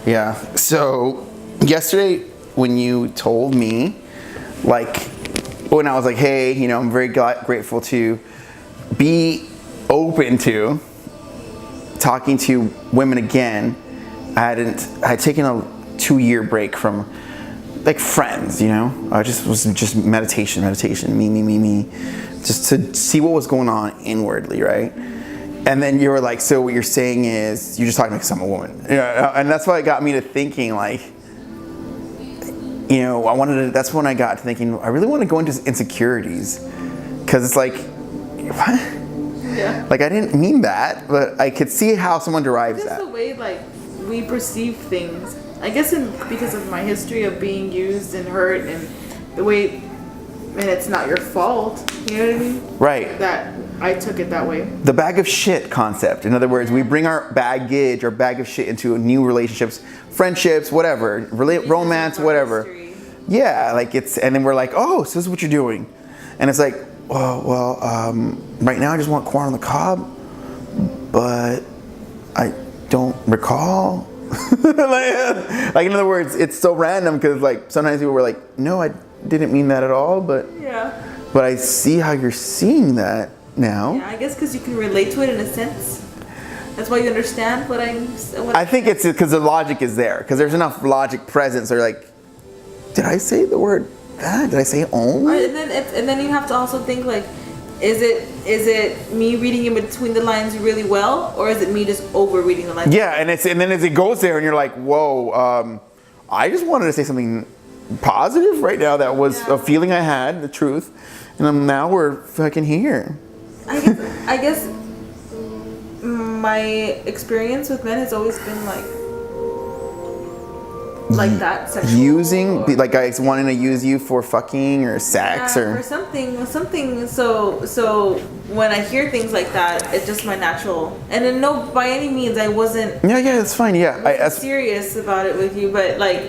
Yeah. So yesterday when you told me, like, when I was like, hey, you know, I'm very grateful to be open to talking to women again. I had taken a 2-year break from like friends, you know. I was just meditation, me, just to see what was going on inwardly, right? And then you were like, so what you're saying is you're just talking to some woman, yeah. And that's what got me to thinking, like, you know, that's when I got to thinking, I really want to go into insecurities, because it's like, what? Yeah. Like, I didn't mean that, but I could see how someone derives that. Just the way, like, we perceive things. I guess because of my history of being used and hurt, and the way, and it's not your fault, you know what I mean? Right. That I took it that way. The bag of shit concept. In other words, we bring our baggage, our bag of shit into new relationships, friendships, whatever, romance, whatever. History. Yeah, like and then we're like, oh, so this is what you're doing. And it's like, well, right now I just want corn on the cob, but I don't recall. like in other words, it's so random, because like sometimes people were like, no, I didn't mean that at all, but I see how you're seeing that now. Yeah, I guess because you can relate to it in a sense. That's why you understand what I think it's because the logic is there, because there's enough logic present. So you're like, did I say the word that? Did I say only? And then you have to also think, like, is it me reading in between the lines really well, or is it me just over reading the lines? Yeah, and then as it goes there, and you're like, whoa, I just wanted to say something positive right now. That was a feeling I had, the truth, and now we're fucking here. I guess my experience with men has always been like that, sexual, using, like guys wanting to use you for fucking or sex or for something. So when I hear things like that, it's just my natural. And then no, by any means, I wasn't. Yeah, it's fine. Yeah, I wasn't serious about it with you, but like,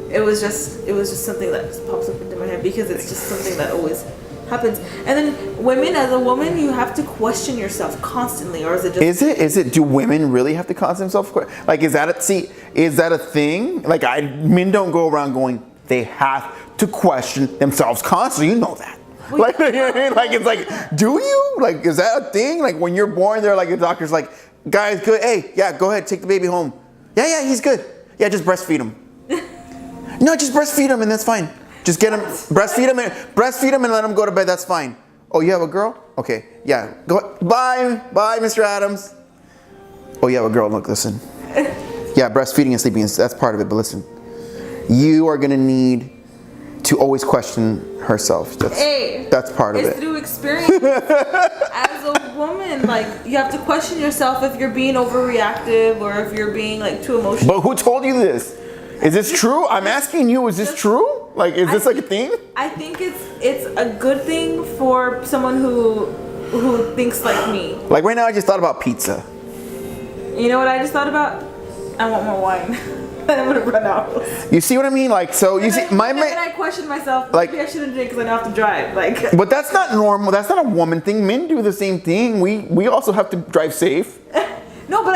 it was just something that just pops up into my head, because it's just something that always happens. And then women, as a woman, you have to question yourself constantly, or is it just... Is it, do women really have to constantly themselves? Like, is that a thing? Like, men don't go around going, they have to question themselves constantly. You know that. Like, you know what I mean? Like, it's like, do you? Like, is that a thing? Like, when you're born, they're like, the doctor's like, guys, good. Hey, yeah, go ahead, take the baby home. Yeah, he's good. Yeah, just breastfeed him. No, just breastfeed him and that's fine. Just get him, breastfeed him and let him go to bed. That's fine. Oh, you have a girl? Okay, yeah. Go. Bye, Mr. Adams. Oh, you have a girl. Look, listen. Yeah, breastfeeding and sleeping, that's part of it. But listen, you are gonna need to always question herself. That's part of it. It's through experience. As a woman, like, you have to question yourself if you're being overreactive or if you're being like too emotional. But who told you this? Is this true? I'm asking you, is this true? Like, is this like a thing? I think it's a good thing for someone who thinks like me. Like right now, I just thought about pizza. You know what I just thought about? I want more wine. Then I'm gonna run out. You see what I mean? Like, so you see, then I question myself. Like, maybe I shouldn't drink because I don't have to drive. Like, but that's not normal. That's not a woman thing. Men do the same thing. We also have to drive safe. No, but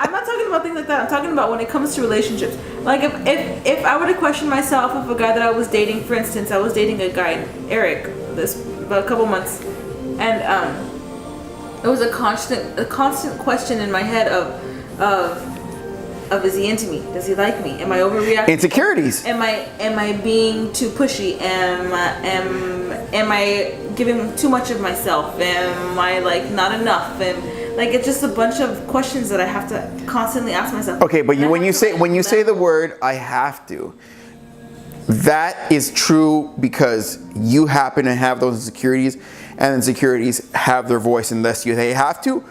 I'm not talking about things like that. I'm talking about when it comes to relationships. Like, if I were to question myself of a guy that I was dating, for instance, I was dating a guy, Eric, about a couple months, and it was a constant question in my head of is he into me? Does he like me? Am I overreacting? Insecurities. Am I being too pushy? Am I giving too much of myself? Am I like not enough? And like, it's just a bunch of questions that I have to constantly ask myself. Okay, but when you say the word "I have to," that is true because you happen to have those insecurities, and insecurities have their voice, and thus they have to.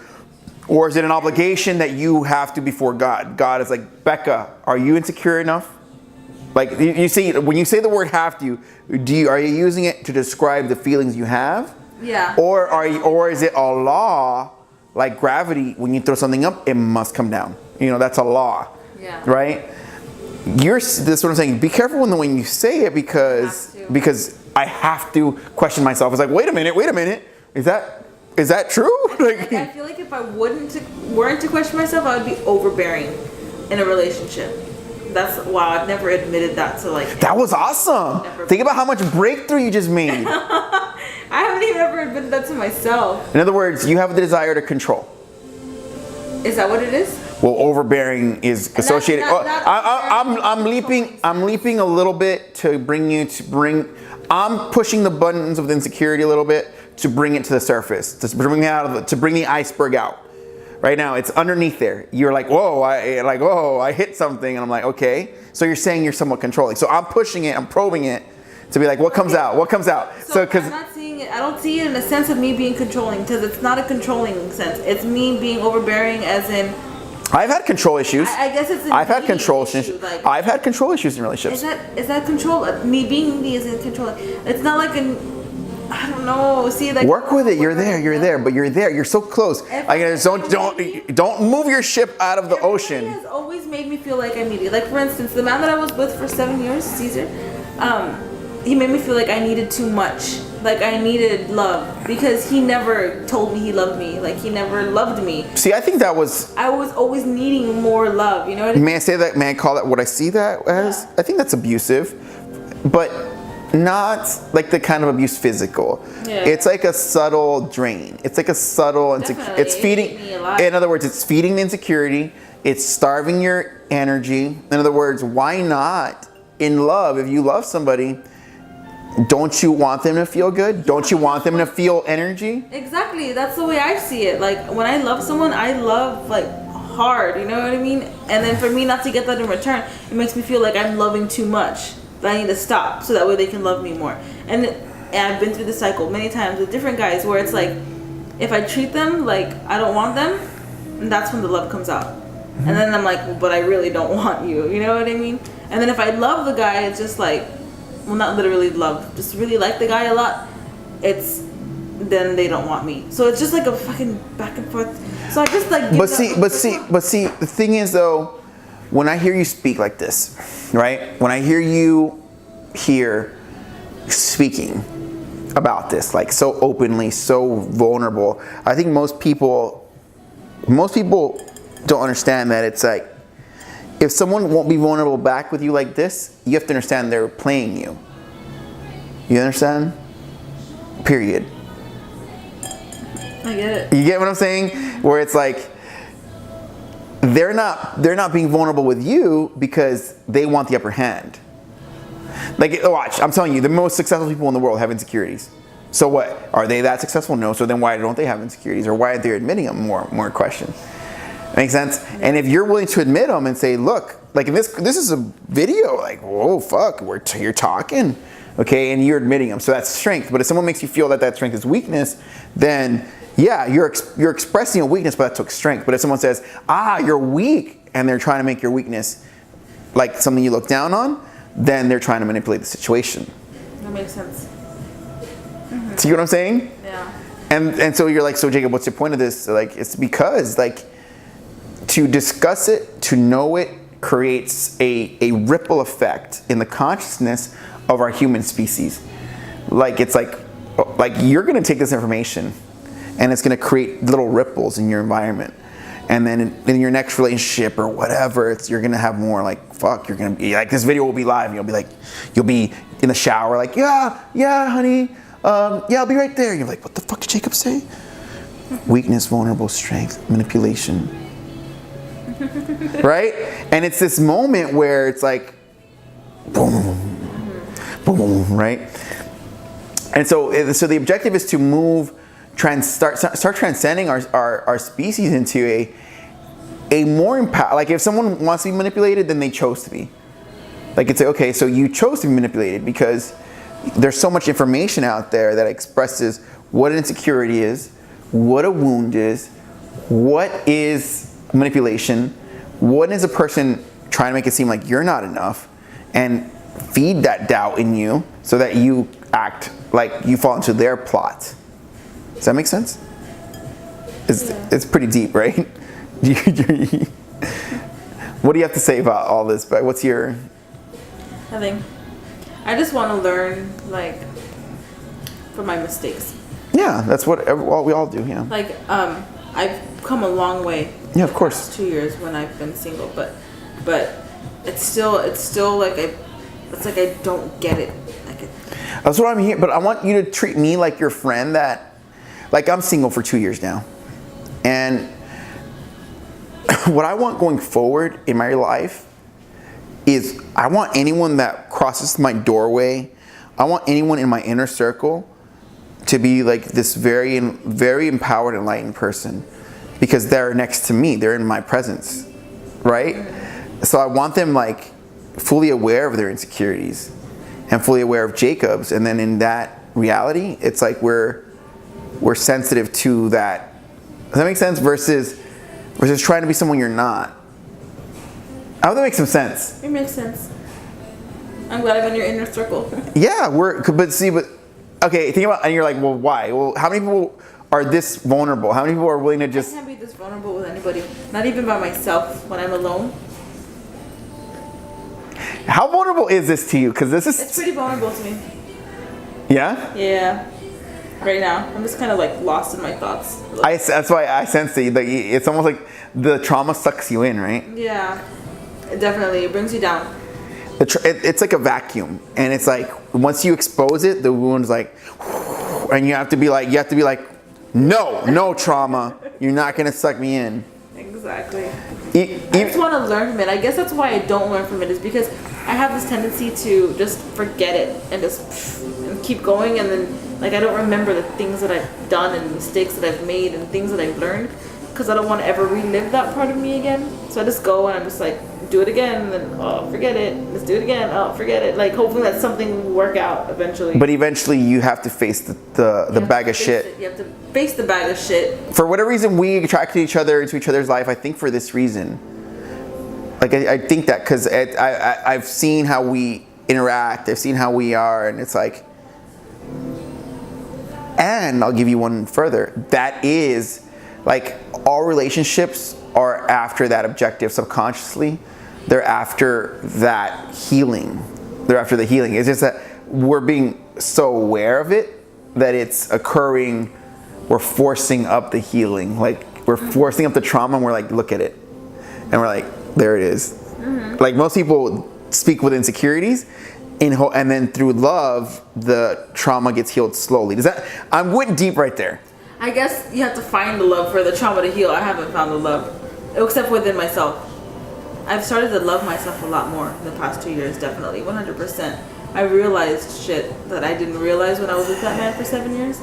Or is it an obligation that you have to before God? God is like, Becca, are you insecure enough? Like, you see, when you say the word "have to," are you using it to describe the feelings you have? Yeah. Or is it a law? Like gravity, when you throw something up, it must come down. You know, that's a law. Yeah. Right? That's what I'm saying. Be careful when you say it, because I have to question myself. It's like, wait a minute. Is that true? I feel like if I weren't to question myself, I would be overbearing. in a relationship. That's wow. I've never admitted that to like. That was awesome. Think about how much breakthrough you just made. I haven't even ever admitted that to myself. In other words, you have the desire to control. Is that what it is? Well, overbearing is associated. I'm leaping a little bit to bring. I'm pushing the buttons of the insecurity a little bit to bring it to the surface, to bring the iceberg out. Right now, it's underneath there. You're like, whoa, I hit something, and I'm like, okay. So you're saying you're somewhat controlling. So I'm pushing it, I'm probing it to be like, what comes out? What comes out? So I'm not seeing it. I don't see it in the sense of me being controlling, because it's not a controlling sense. It's me being overbearing, as in. I've had control issues. I guess it's. I've had control issues. Like, I've had control issues in relationships. Is that control? Me being needy isn't controlling. It's not like an. I don't know. See, like work with it. You're there, but you're there. You're so close. Don't move your ship out of the ocean. Has always made me feel like I'm needy. Like for instance, the man that I was with for 7 years, Caesar, he made me feel like I needed too much. Like I needed love, because he never told me he loved me. Like he never loved me. See, I think that was. I was always needing more love. You know what I mean? May I say that? May I call that what I see that as? Yeah. I think that's abusive, but. Not like the kind of abuse physical. Yeah. It's like a subtle drain. It's like a subtle insecurity. It's feeding. In other words, it's feeding the insecurity. It's starving your energy. In other words, why not in love? If you love somebody, don't you want them to feel good? Don't you want them to feel energy? Exactly. That's the way I see it. Like when I love someone, I love like hard. You know what I mean? And then for me not to get that in return, it makes me feel like I'm loving too much. That I need to stop so that way they can love me more. And I've been through the cycle many times with different guys where it's like, if I treat them like I don't want them, and that's when the love comes out. Mm-hmm. And then I'm like, well, but I really don't want you. You know what I mean? And then if I love the guy, it's just like, well, not literally love, just really like the guy a lot. Then they don't want me. So it's just like a fucking back and forth. So I just like. But see, the thing is though. When I hear you speak like this, right? When I hear you speaking about this, like so openly, so vulnerable, I think most people don't understand that it's like, if someone won't be vulnerable back with you like this, you have to understand they're playing you. You understand? Period. I get it. You get what I'm saying? Where it's like, they're not being vulnerable with you because they want the upper hand. Like, watch, I'm telling you, the most successful people in the world have insecurities. So what? Are they that successful? No. So then why don't they have insecurities? Or why aren't they admitting them? More questions. Make sense? And if you're willing to admit them and say, look, like if this is a video, like, whoa, fuck, you're talking, okay, and you're admitting them. So that's strength. But if someone makes you feel that strength is weakness, then yeah, you're expressing a weakness, but that took strength. But if someone says, you're weak, and they're trying to make your weakness like something you look down on, then they're trying to manipulate the situation. That makes sense. Mm-hmm. See what I'm saying? Yeah. And so you're like, so Jacob, what's the point of this? Like, it's because like to discuss it, to know it, creates a ripple effect in the consciousness of our human species. Like it's like you're gonna take this information. And it's going to create little ripples in your environment. And then in your next relationship or whatever, you're going to have more like, fuck, you're going to be like, this video will be live. And you'll be in the shower like, yeah, honey. I'll be right there. You're like, what the fuck did Jacob say? Weakness, vulnerable, strength, manipulation. Right? And it's this moment where it's like, boom, boom, right? And so the objective is to move, start transcending our species into a more empowered. Like if someone wants to be manipulated, then they chose to be. Like it's okay, so you chose to be manipulated because there's so much information out there that expresses what an insecurity is, what a wound is, what is manipulation, what is a person trying to make it seem like you're not enough, and feed that doubt in you so that you act like you fall into their plot. Does that make sense? It's pretty deep, right? What do you have to say about all this? What's your... Nothing. I just want to learn, like, from my mistakes. Yeah, that's what we all do, yeah. Like, I've come a long way. Yeah, of course. 2 years when I've been single, but but it's still like I don't get it. That's what I'm here. But I want you to treat me like your friend that, like, I'm single for 2 years now, and what I want going forward in my life is I want anyone that crosses my doorway, I want anyone in my inner circle to be like this very, very empowered, enlightened person, because they're next to me, they're in my presence, right? So I want them like fully aware of their insecurities and fully aware of Jacob's, and then in that reality, it's like we're sensitive to that. Does that make sense? Versus trying to be someone you're not. I hope that makes some sense. It makes sense. I'm glad I'm in your inner circle. Yeah, okay, think about, and you're like, well, why? Well, how many people are this vulnerable? How many people are willing to just... I can't be this vulnerable with anybody. Not even by myself when I'm alone. How vulnerable is this to you? Because this is... It's pretty vulnerable to me. Yeah? Yeah. Right now. I'm just kind of like lost in my thoughts. That's why I sense it. Like, it's almost like the trauma sucks you in, right? Yeah. Definitely. It brings you down. It's like a vacuum. And it's like, once you expose it, the wound's like... And you have to be like, no trauma. You're not going to suck me in. Exactly. I just want to learn from it. I guess that's why I don't learn from it, is because I have this tendency to just forget it and just and keep going, and then like I don't remember the things that I've done and mistakes that I've made and things that I've learned, because I don't want to ever relive that part of me again. So I just go and I'm just like, do it again, and then oh, forget it. Let's do it again. Oh, forget it. Like hopefully that something will work out eventually. But eventually you have to face the bag of shit. You have to face the bag of shit. For whatever reason, we attracted each other into each other's life. I think for this reason. Like I think that because I've seen how we interact. I've seen how we are, and it's like. And I'll give you one further. That is, like, all relationships are after that objective subconsciously. They're after that healing. They're after the healing. It's just that we're being so aware of it that it's occurring. We're forcing up the healing. Like, we're forcing up the trauma, and we're like, look at it. And we're like, there it is. Mm-hmm. Like, most people speak with insecurities, and then through love, the trauma gets healed slowly. I went deep right there. I guess you have to find the love for the trauma to heal. I haven't found the love, except within myself. I've started to love myself a lot more in the past 2 years, definitely, 100%. I realized shit that I didn't realize when I was with that man for 7 years.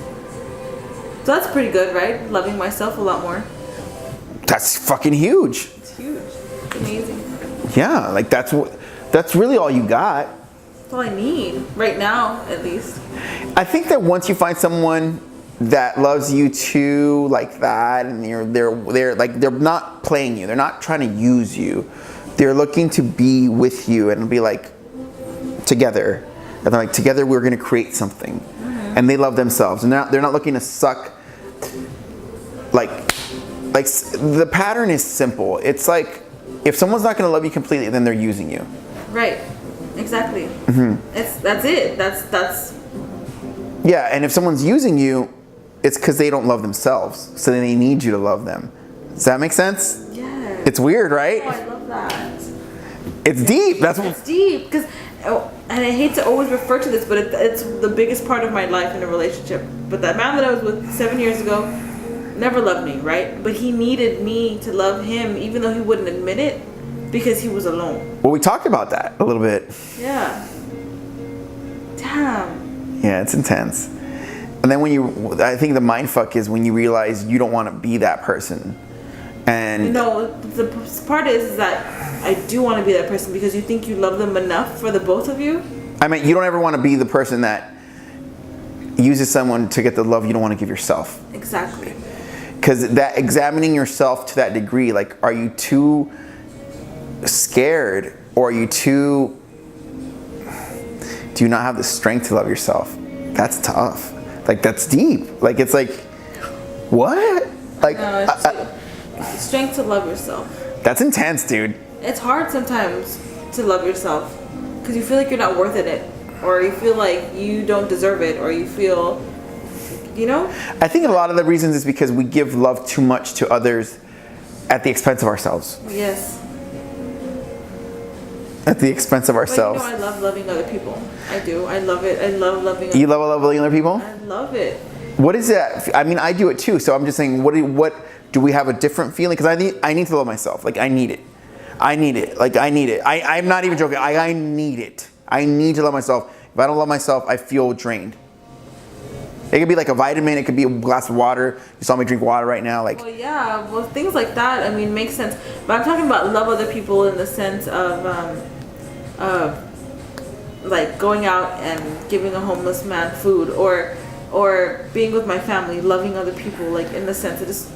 So that's pretty good, right? Loving myself a lot more. That's fucking huge. It's huge. It's amazing. Yeah, like that's really all you got. That's all I need right now, at least. I think that once you find someone that loves you too, like that, and they're not playing you, they're not trying to use you, they're looking to be with you and be like together, and they're like, together we're going to create something. Mm-hmm. And they love themselves, and they're not looking to suck. Like the pattern is simple. It's like, if someone's not going to love you completely, then they're using you. Right. Exactly. Mm-hmm. That's it. That's. Yeah, and if someone's using you, it's because they don't love themselves, so then they need you to love them. Does that make sense? Yeah. It's weird, right? Oh, I love that. It's deep. It's deep because, and I hate to always refer to this, but it's the biggest part of my life in a relationship. But that man that I was with 7 years ago never loved me, right? But he needed me to love him, even though he wouldn't admit it. Because he was alone. Well, we talked about that a little bit. Yeah. Damn. Yeah, it's intense. And then I think the mind fuck is when you realize you don't want to be that person. And the part is that I do want to be that person because you think you love them enough for the both of you. I mean, you don't ever want to be the person that uses someone to get the love you don't want to give yourself. Exactly. Because that examining yourself to that degree, like, are you too scared, or do you not have the strength to love yourself? That's tough. Like, that's deep. Like, it's like, what? Like, no, it's strength to love yourself. That's intense, dude. It's hard sometimes to love yourself because you feel like you're not worth it, or you feel like you don't deserve it, or you feel, I think a lot of the reasons is because we give love too much to others at the expense of ourselves. Yes. at the expense of But ourselves. I love loving other people. I do. I love it. I love loving other You love loving other people? I love it. What is that? I mean, I do it too. So I'm just saying, what do we have a different feeling? Because I need to love myself. Like I need it. I need it. Like I need it. I'm not even joking. I need it. I need to love myself. If I don't love myself, I feel drained. It could be like a vitamin. It could be a glass of water. You saw me drink water right now. Like, Well, yeah. Well, things like that. I mean, makes sense. But I'm talking about love other people in the sense of like going out and giving a homeless man food, or being with my family, loving other people. Like in the sense of just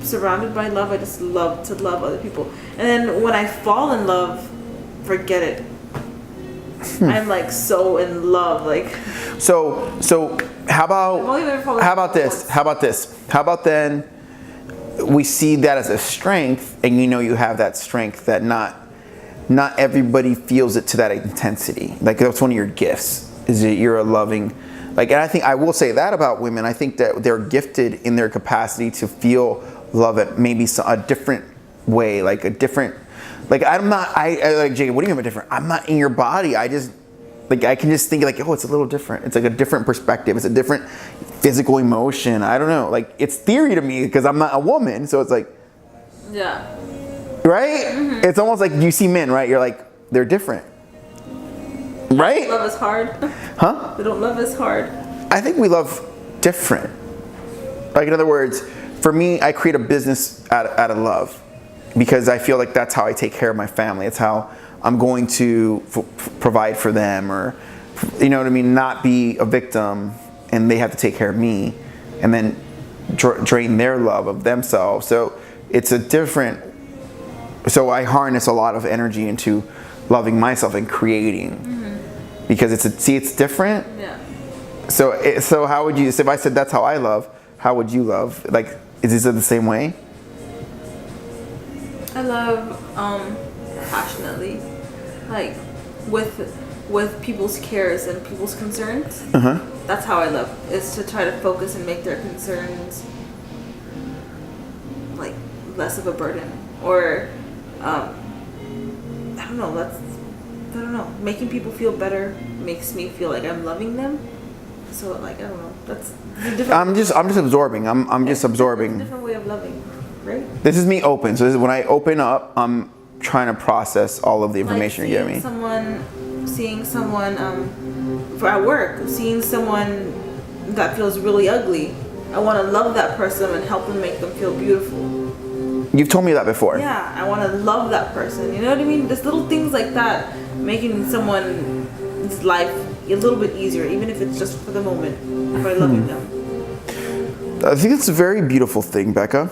surrounded by love. I just love to love other people. And then when I fall in love, forget it. I'm like so in love. Like. so how about this? How about then we see that as a strength, and you have that strength that not everybody feels it to that intensity. Like that's one of your gifts, is that you're a loving, like, and I think I will say that about women. I think that they're gifted in their capacity to feel love at maybe a different way, like a different, like I like Jacob, what do you mean by different? I'm not in your body. I can just think like, oh, it's a little different. It's like a different perspective. It's a different physical emotion. I don't know. Like it's theory to me because I'm not a woman. So it's like, Yeah. right? Mm-hmm. It's almost like you see men, right? You're like, they're different. Right? Love is hard. Huh? They don't love as hard. I think we love different. Like in other words, for me, I create a business out of love because I feel like that's how I take care of my family. It's how I'm going to provide for them, or, you know what I mean, not be a victim and they have to take care of me and then drain their love of themselves. So it's a different, so I harness a lot of energy into loving myself and creating because it's different. Yeah. So how would you, if I said that's how I love, how would you love? Like, is it the same way? I love passionately, like with people's cares and people's concerns. That's how I love, is to try to focus and make their concerns like less of a burden, or I don't know, making people feel better makes me feel like I'm loving them. So like, I don't know, that's a different. I'm just absorbing. I'm just absorbing. It's a different way of loving, right? This is me open. So this is when I open up, I'm trying to process all of the information like you're giving me. Seeing someone at work, seeing someone that feels really ugly. I want to love that person and help them make them feel beautiful. You've told me that before. Yeah, I want to love that person. You know what I mean? Just little things like that, making someone's life a little bit easier, even if it's just for the moment, by loving them. I think it's a very beautiful thing, Becca.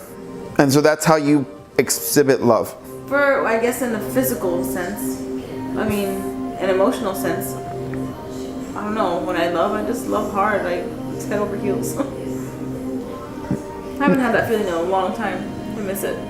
And so that's how you exhibit love. For, I guess, in a physical sense. I mean, an emotional sense. I don't know. When I love, I just love hard. Like, it's head over heels. I haven't had that feeling in a long time. I miss it.